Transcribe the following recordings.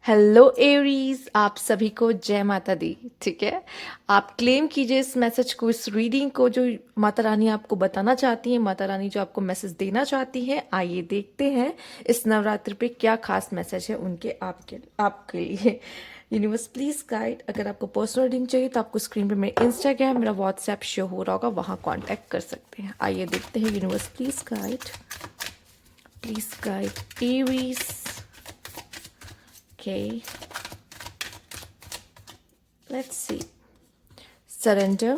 Hello Aries, आप सभी को जय माता दी। ठीक है, आप क्लेम कीजिए इस मैसेज को, इस रीडिंग को जो माता रानी आपको बताना चाहती है, माता रानी जो आपको मैसेज देना चाहती है। आइए देखते हैं इस नवरात्रि पे क्या खास मैसेज है उनके आपके लिए। Universe please guide. अगर आपको पर्सनल रीडिंग चाहिए तो आपको स्क्रीन पे मेरा इंस्टाग्राम, मेरा व्हाट्सएप शो हो रहा होगा, वहाँ कॉन्टैक्ट कर सकते हैं। आइए देखते हैं। Universe please guide Aries. Okay, let's see. Surrender,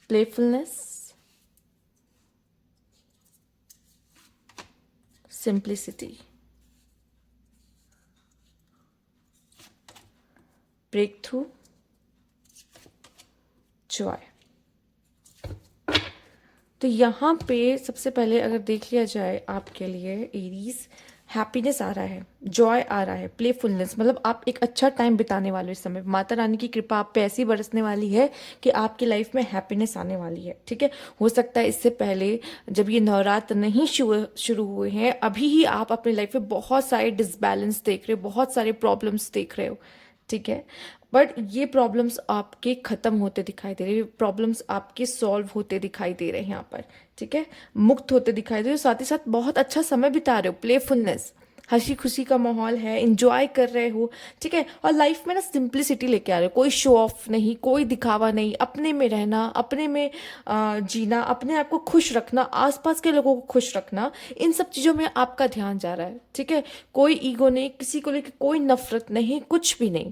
playfulness, simplicity, breakthrough, joy। तो यहाँ पे सबसे पहले अगर देख लिया जाए आपके लिए एरीज, हैप्पीनेस आ रहा है, जॉय आ रहा है, प्लेफुलनेस, मतलब आप एक अच्छा टाइम बिताने वाले हो इस समय। माता रानी की कृपा आप पे ऐसी बरसने वाली है कि आपकी लाइफ में हैप्पीनेस आने वाली है। ठीक है, हो सकता है इससे पहले जब ये नवरात्र नहीं शुरू हुए हैं, अभी ही आप अपनी लाइफ में बहुत सारे डिसबैलेंस देख रहे हो, बहुत सारे प्रॉब्लम्स देख रहे हो। ठीक है, बट ये प्रॉब्लम्स आपके खत्म होते दिखाई दे रहे हैं, प्रॉब्लम्स आपके सॉल्व होते दिखाई दे रहे हैं यहाँ पर। ठीक है, मुक्त होते दिखाई दे रहे हो, साथ ही साथ बहुत अच्छा समय बिता रहे हो, प्लेफुलनेस, हंसी खुशी का माहौल है, इंजॉय कर रहे हो। ठीक है, और लाइफ में ना सिंप्लिसिटी लेके आ रहे हो, कोई शो ऑफ नहीं, कोई दिखावा नहीं, अपने में रहना, अपने में जीना, अपने आप को खुश रखना, आसपास के लोगों को खुश रखना, इन सब चीज़ों में आपका ध्यान जा रहा है। ठीक है, कोई ईगो नहीं, किसी को लेकर कोई नफरत नहीं, कुछ भी नहीं।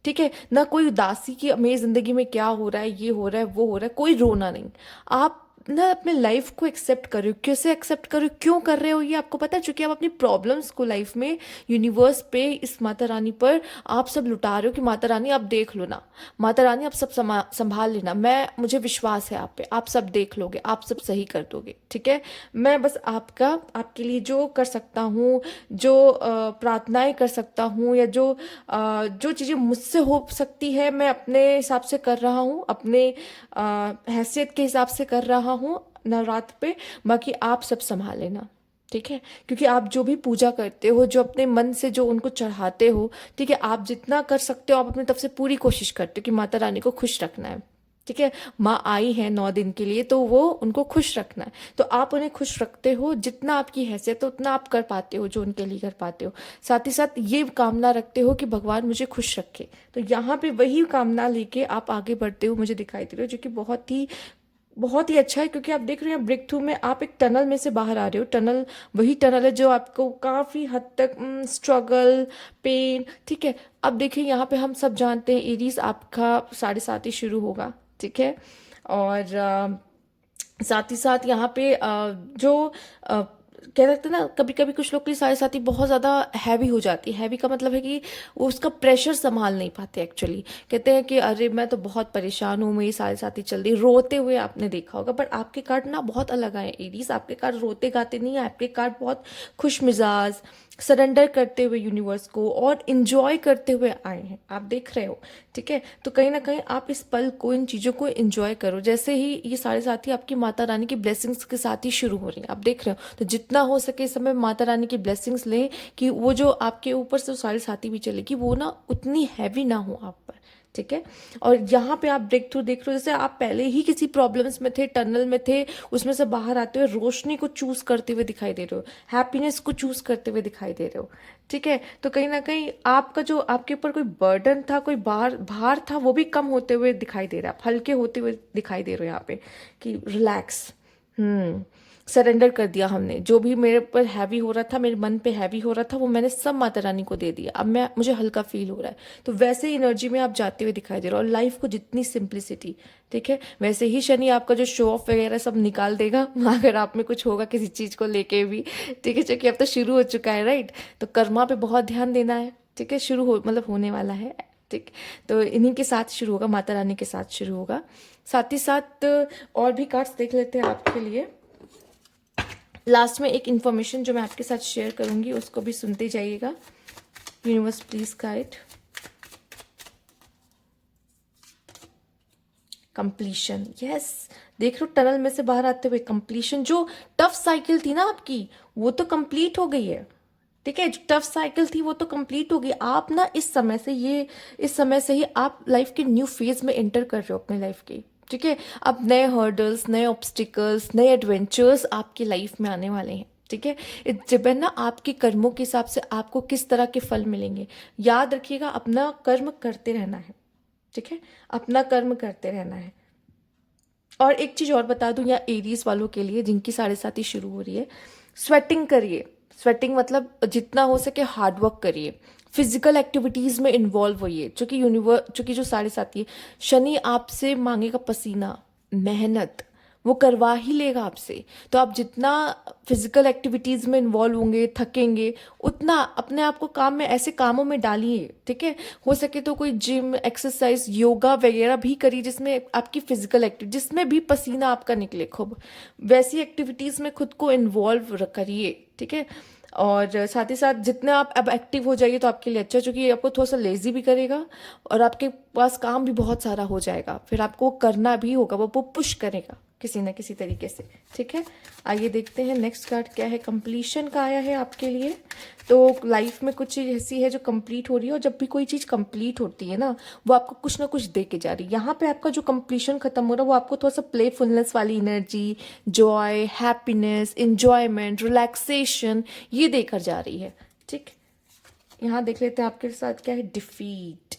ठीक है, ना कोई उदासी की मेरी जिंदगी में क्या हो रहा है, ये हो रहा है, वो हो रहा है, कोई रोना नहीं। आप ना अपने लाइफ को एक्सेप्ट करो। कैसे एक्सेप्ट करो, क्यों कर रहे हो ये आपको पता है, क्योंकि आप अपनी प्रॉब्लम्स को लाइफ में यूनिवर्स पे, इस माता रानी पर आप सब लुटा रहे हो कि माता रानी आप देख लो ना, माता रानी आप सब संभाल लेना, मैं मुझे विश्वास है आप पे, आप सब देख लोगे, आप सब सही कर दोगे। ठीक है, मैं बस आपके लिए जो कर सकता हूँ, जो प्रार्थनाएं कर सकता हूँ, या जो चीज़ें मुझसे हो सकती है, मैं अपने हिसाब से कर रहा हूँ, अपने हैसियत के हिसाब से कर रहा हूँ नवरात्र पे। बाकी आप सब संभाल लेना। ठीक है, क्योंकि आप जो भी पूजा करते हो, जो अपने मन से जो उनको चढ़ाते हो, ठीक है, आप जितना कर सकते हो आप अपनी तरफ से पूरी कोशिश करते हो कि माता रानी को खुश रखना है। ठीक है, माँ आई है 9 दिन के लिए, तो वो उनको खुश रखना है, तो आप उन्हें खुश रखते हो, जितना आपकी हैसियत है उतना आप कर पाते हो, जो उनके लिए कर पाते हो। साथ ही साथ ये कामना रखते हो कि भगवान मुझे खुश रखे, तो यहाँ पे वही कामना लेके आप आगे बढ़ते हो मुझे दिखाई दे रहे हो, जो कि बहुत ही अच्छा है। क्योंकि आप देख रहे हैं ब्रेक थ्रू में आप एक टनल में से बाहर आ रहे हो। टनल वही टनल है जो आपको काफ़ी हद तक स्ट्रगल, पेन, ठीक है। अब देखिए यहाँ पे हम सब जानते हैं एरीज आपका 7:30 ही शुरू होगा। ठीक है, और साथ ही साथ यहाँ पे जो कह सकते हैं ना, कभी कभी कुछ लोग के लिए 7:30 बहुत ज़्यादा हैवी हो जाती है। हैवी का मतलब है कि वो उसका प्रेशर संभाल नहीं पाते एक्चुअली। कहते हैं कि अरे मैं तो बहुत परेशान हूँ, मेरी 7:30 चल रही, रोते हुए आपने देखा होगा। बट आपके कार्ड ना बहुत अलग आए एरीज, आपके कार्ड रोते गाते नहीं है, आपके कार्ड बहुत खुश मिजाज, सरेंडर करते हुए यूनिवर्स को और इंजॉय करते हुए आए हैं, आप देख रहे हो। ठीक है, तो कहीं ना कहीं आप इस पल को, इन चीज़ों को एंजॉय करो। जैसे ही ये 7:30 आपकी माता रानी की ब्लेसिंग्स के साथ ही शुरू हो रही है, आप देख रहे हो, तो जितना हो सके इस समय माता रानी की ब्लेसिंग्स लें कि वो जो आपके ऊपर से 7:30 भी चलेगी, वो ना उतनी हैवी ना हो आप पर। ठीक है, और यहाँ पे आप ब्रेक थ्रू देख रहे हो, जैसे आप पहले ही किसी प्रॉब्लम्स में थे, टनल में थे, उसमें से बाहर आते हुए रोशनी को चूज करते हुए दिखाई दे रहे हो, हैप्पीनेस को चूज करते हुए दिखाई दे रहे हो। ठीक है, तो कहीं ना कहीं आपका जो आपके ऊपर कोई बर्डन था, कोई भार भार था, वो भी कम होते हुए दिखाई दे रहा है, आप हल्के होते हुए दिखाई दे रहे हो यहाँ पे कि रिलैक्स। सरेंडर कर दिया हमने, जो भी मेरे पर हैवी हो रहा था, मेरे मन पे हैवी हो रहा था, वो मैंने सब माता रानी को दे दिया। अब मुझे हल्का फील हो रहा है। तो वैसे ही एनर्जी में आप जाते हुए दिखाई दे रहे हो, और लाइफ को जितनी सिंप्लिसिटी, ठीक है, वैसे ही शनि आपका जो शो ऑफ वगैरह सब निकाल देगा अगर आप में कुछ होगा किसी चीज़ को लेके भी। ठीक है, क्योंकि अब तो शुरू हो चुका है, राइट। तो कर्मा पे बहुत ध्यान देना है। ठीक है, शुरू हो मतलब होने वाला है। ठीक, तो इन्हीं के साथ शुरू होगा, माता रानी के साथ शुरू होगा। साथ ही साथ और भी कार्ड्स देख लेते हैं आपके लिए। लास्ट में एक इन्फॉर्मेशन जो मैं आपके साथ शेयर करूंगी, उसको भी सुनते जाइएगा। Universe please guide. Completion, yes, देख लो टनल में से बाहर आते हुए कंप्लीशन। जो टफ साइकिल थी ना आपकी, वो तो कंप्लीट हो गई है। ठीक है, जो टफ साइकिल थी वो तो कंप्लीट होगी। आप ना इस समय से ही आप लाइफ के न्यू फेज में एंटर कर रहे हो अपने लाइफ के। ठीक है, अब नए हर्डल्स, नए ऑब्स्टिकल्स, नए एडवेंचर्स आपकी लाइफ में आने वाले हैं। ठीक है, इट डिपेंड ना आपके कर्मों के हिसाब से आपको किस तरह के फल मिलेंगे। याद रखिएगा, अपना कर्म करते रहना है। ठीक है, अपना कर्म करते रहना है। और एक चीज और बता दूं, या एरीज वालों के लिए जिनकी 7.5 शुरू हो रही है, स्वेटिंग करिए। स्वेटिंग मतलब जितना हो सके हार्ड वर्क करिए, फिजिकल एक्टिविटीज में इन्वॉल्व होइए। चूंकि जो 7.5 है, शनि आपसे मांगेगा पसीना, मेहनत, वो करवा ही लेगा आपसे। तो आप जितना फिजिकल एक्टिविटीज में इन्वॉल्व होंगे, थकेंगे, उतना अपने आप को काम में, ऐसे कामों में डालिए। ठीक है, हो सके तो कोई जिम, एक्सरसाइज, योगा वगैरह भी करिए जिसमें आपकी फिजिकल एक्टिविटी, जिसमें भी पसीना आपका निकले खूब, वैसी एक्टिविटीज में खुद को इन्वॉल्व करिए। ठीक है, और साथ ही साथ जितना आप अब एक्टिव हो जाइए तो आपके लिए अच्छा, क्योंकि आपको थोड़ा सा लेजी भी करेगा और आपके पास काम भी बहुत सारा हो जाएगा, फिर आपको करना भी होगा, वो पुश करेगा किसी ना किसी तरीके से। ठीक है, आइए देखते हैं नेक्स्ट कार्ड क्या है। कंप्लीशन का आया है आपके लिए। तो लाइफ में कुछ चीज़ ऐसी है जो कंप्लीट हो रही है, और जब भी कोई चीज़ कंप्लीट होती है ना, वो आपको कुछ ना कुछ दे के जा रही है। यहाँ पे आपका जो कंप्लीशन खत्म हो रहा है वो आपको थोड़ा सा प्लेफुलनेस वाली energy, Joy, happiness, enjoyment, relaxation, ये देकर जा रही है। ठीक, यहाँ देख लेते हैं आपके साथ क्या है। डिफीट,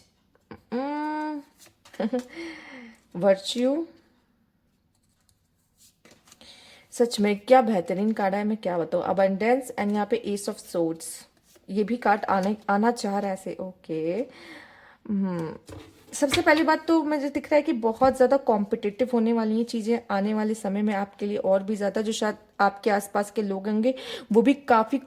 वर्च्यू, सच में क्या बेहतरीन कार्ड है, मैं क्या बताऊँ। अबंडेंस, एंड यहाँ पे एस ऑफ सोर्ड्स, ये भी कार्ड आना चाह रहा है ऐसे। ओके, सबसे पहली बात तो मुझे दिख रहा है कि बहुत ज़्यादा कॉम्पिटिटिव होने वाली हैं चीज़ें आने वाले समय में आपके लिए, और भी ज़्यादा। जो शायद आपके आसपास के लोग होंगे वो भी काफ़ी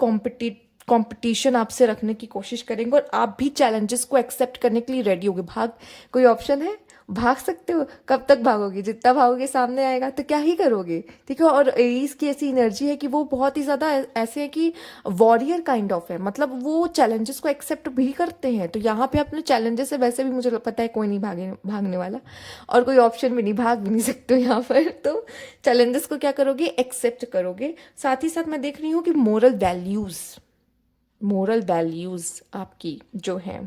कंपटीशन आपसे रखने की कोशिश करेंगे, और आप भी चैलेंजेस को एक्सेप्ट करने के लिए रेडी होगे। कोई ऑप्शन है? भाग सकते हो। कब तक भागोगे? जितना भागोगे सामने आएगा, तो क्या ही करोगे। ठीक है, और एरीज की ऐसी एनर्जी है कि वो बहुत ही ज़्यादा ऐसे है कि वॉरियर काइंड ऑफ है, मतलब वो चैलेंजेस को एक्सेप्ट भी करते हैं। तो यहाँ पे अपने चैलेंजेस से वैसे भी मुझे पता है कोई नहीं भागने वाला, और कोई ऑप्शन भी नहीं, भाग भी नहीं सकते हो यहाँ पर। तो चैलेंजेस को क्या करोगे? एक्सेप्ट करोगे। साथ ही साथ मैं देख रही हूँ कि मोरल वैल्यूज आपकी जो है,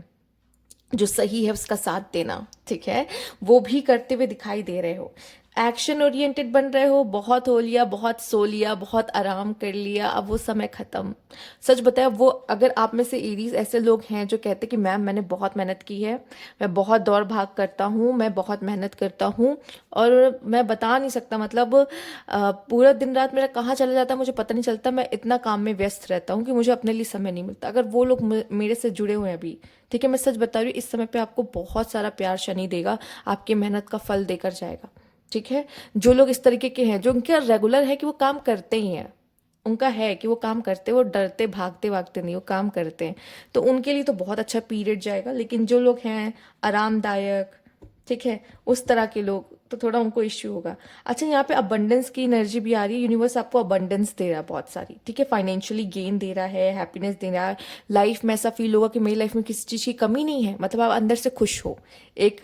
जो सही है उसका साथ देना, ठीक है, वो भी करते हुए दिखाई दे रहे हो। एक्शन ओरिएंटेड बन रहे हो। बहुत हो लिया, बहुत सो लिया, बहुत आराम कर लिया, अब वो समय खत्म। सच बताया, वो अगर आप में से एरीज ऐसे लोग हैं जो कहते कि मैम मैंने बहुत मेहनत की है, मैं बहुत दौड़ भाग करता हूँ, मैं बहुत मेहनत करता हूँ, और मैं बता नहीं सकता, मतलब पूरा दिन रात मेरा कहाँ चला जाता है मुझे पता नहीं चलता, मैं इतना काम में व्यस्त रहता हूँ कि मुझे अपने लिए समय नहीं मिलता। अगर वो लोग मेरे से जुड़े हुए हैं अभी, ठीक है, मैं सच बता रही हूँ, इस समय पे आपको बहुत सारा प्यार शनि देगा, आपकी मेहनत का फल देकर जाएगा। ठीक है, जो लोग इस तरीके के हैं, जो उनका रेगुलर है कि वो काम करते ही हैं, उनका है कि वो काम करते, वो डरते भागते भागते नहीं, वो काम करते हैं, तो उनके लिए तो बहुत अच्छा पीरियड जाएगा। लेकिन जो लोग हैं आरामदायक, ठीक है, उस तरह के लोग, तो थोड़ा उनको इश्यू होगा। अच्छा, यहाँ पे अबंडेंस की एनर्जी भी आ रही है। यूनिवर्स आपको अबंडेंस दे रहा है बहुत सारी, ठीक है, फाइनेंशियली गेन दे रहा है, हैप्पीनेस दे रहा है। लाइफ में ऐसा फील होगा कि मेरी लाइफ में किसी चीज़ की कमी नहीं है, मतलब आप अंदर से खुश हो। एक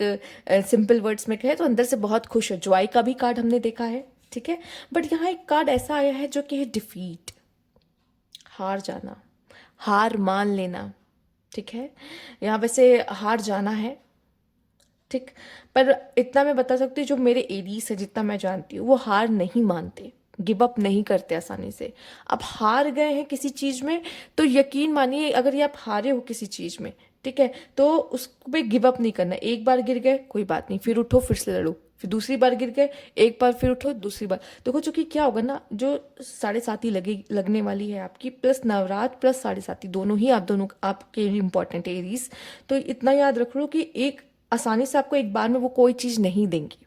सिंपल वर्ड्स में कहे तो अंदर से बहुत खुश हो। जॉय का भी कार्ड हमने देखा है, ठीक है, बट यहाँ एक कार्ड ऐसा आया है जो कि है डिफीट, हार जाना, हार मान लेना। ठीक है, यहाँ वैसे हार जाना है, ठीक, पर इतना मैं बता सकती हूँ, जो मेरे एरीज है जितना मैं जानती हूँ, वो हार नहीं मानते, गिव अप नहीं करते आसानी से। आप हार गए हैं किसी चीज़ में, तो यकीन मानिए, अगर ये आप हारे हो किसी चीज़ में, ठीक है, तो उस पे गिव अप नहीं करना। एक बार गिर गए कोई बात नहीं, फिर उठो, फिर से लड़ो, फिर दूसरी बार गिर गए, एक बार फिर उठो, दूसरी बार देखो। चूंकि क्या होगा ना, जो 7.5 लगने वाली है आपकी, प्लस नवरात्र प्लस 7.5 दोनों ही दोनों आपके लिए इंपॉर्टेंट है एरीज। तो इतना याद रख लो कि एक आसानी से आपको एक बार में वो कोई चीज़ नहीं देंगी,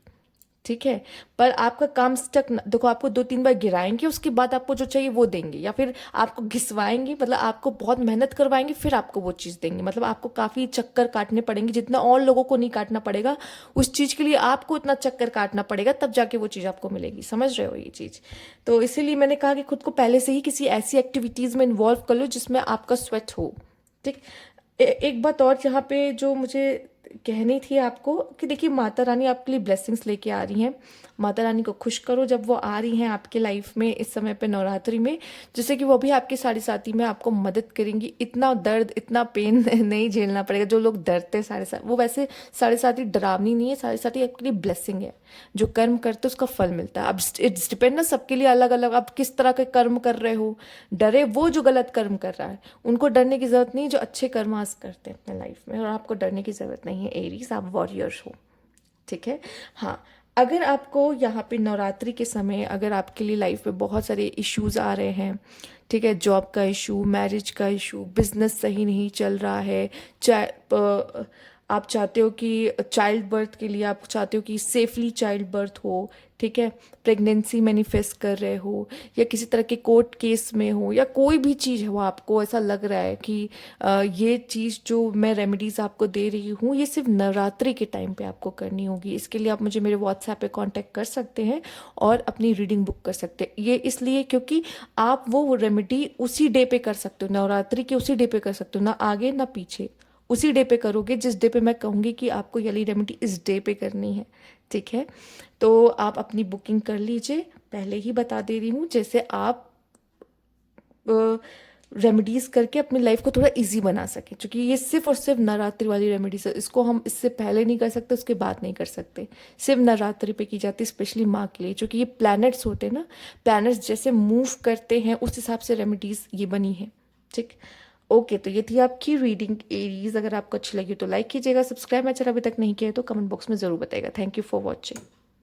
ठीक है, पर आपका काम स्टक देखो, आपको 2-3 बार गिराएंगे, उसके बाद आपको जो चाहिए वो देंगे, या फिर आपको घिसवाएंगे, मतलब आपको बहुत मेहनत करवाएंगे, फिर आपको वो चीज़ देंगे। मतलब आपको काफ़ी चक्कर काटने पड़ेंगे, जितना और लोगों को नहीं काटना पड़ेगा, उस चीज़ के लिए आपको इतना चक्कर काटना पड़ेगा, तब जाके वो चीज़ आपको मिलेगी। समझ रहे हो ये चीज़? तो इसीलिए मैंने कहा कि खुद को पहले से ही किसी ऐसी एक्टिविटीज़ में इन्वॉल्व कर लो जिसमें आपका स्वेट हो। ठीक, एक बात और यहाँ पे जो मुझे कहनी थी आपको, कि देखिए माता रानी आपके लिए ब्लेसिंग्स लेके आ रही हैं, माता रानी को खुश करो जब वो आ रही हैं आपके लाइफ में इस समय पे नवरात्रि में, जिससे कि वो भी आपके साढ़े साथी में आपको मदद करेंगी। इतना दर्द इतना पेन नहीं झेलना पड़ेगा। जो लोग डरते हैं साढ़े साथ, वो वैसे साढ़े साथी डरावनी नहीं है, साढ़े साथी आपके लिए ब्लेसिंग है। जो कर्म करते उसका फल मिलता है। अब इट्स डिपेंड ना, सबके लिए अलग अलग आप किस तरह के कर्म कर रहे हो। डरे वो जो गलत कर्म कर रहा है, उनको डरने की जरूरत नहीं। जो अच्छे कर्म आज करते हैं अपने लाइफ में, और आपको डरने की जरूरत नहीं है एरीज, आप वॉरियर्स हो। ठीक है। हाँ, अगर आपको यहाँ पे नवरात्रि के समय अगर आपके लिए लाइफ में बहुत सारे इश्यूज आ रहे हैं, ठीक है, जॉब का इशू, मैरिज का इशू, बिजनेस सही नहीं चल रहा है, चाहे आप चाहते हो कि चाइल्ड बर्थ के लिए आप चाहते हो कि सेफली चाइल्ड बर्थ हो, ठीक है, प्रेगनेंसी मैनिफेस्ट कर रहे हो, या किसी तरह के कोर्ट केस में हो, या कोई भी चीज़ हो, आपको ऐसा लग रहा है कि ये चीज़ जो मैं रेमेडीज़ आपको दे रही हूँ ये सिर्फ नवरात्रि के टाइम पे आपको करनी होगी। इसके लिए आप मुझे मेरे व्हाट्सएप पे कांटेक्ट कर सकते हैं और अपनी रीडिंग बुक कर सकते हैं। ये इसलिए क्योंकि आप वो रेमेडी उसी डे पे कर सकते हो, नवरात्रि के उसी डे पे कर सकते हो, ना आगे ना पीछे, उसी डे पे करोगे जिस डे पे मैं कहूँगी कि आपको ये वाली रेमेडी इस डे पे करनी है। ठीक है, तो आप अपनी बुकिंग कर लीजिए। पहले ही बता दे रही हूँ, जैसे आप रेमेडीज करके अपनी लाइफ को थोड़ा इजी बना सके, क्योंकि ये सिर्फ और सिर्फ नवरात्रि वाली रेमेडीज है। इसको हम इससे पहले नहीं कर सकते, उसके बाद नहीं कर सकते, सिर्फ नवरात्रि पे की जाती है, स्पेशली माँ के लिए। क्योंकि ये प्लैनेट्स होते हैं ना, प्लैनेट्स जैसे मूव करते हैं उस हिसाब से रेमेडीज ये बनी है। ठीक, ओके, तो ये थी आपकी रीडिंग एरीज। अगर आपको अच्छी लगी तो लाइक कीजिएगा, सब्सक्राइब मेरा चैनल अभी तक नहीं किया है तो कमेंट बॉक्स में ज़रूर बताइएगा। Thank you for watching.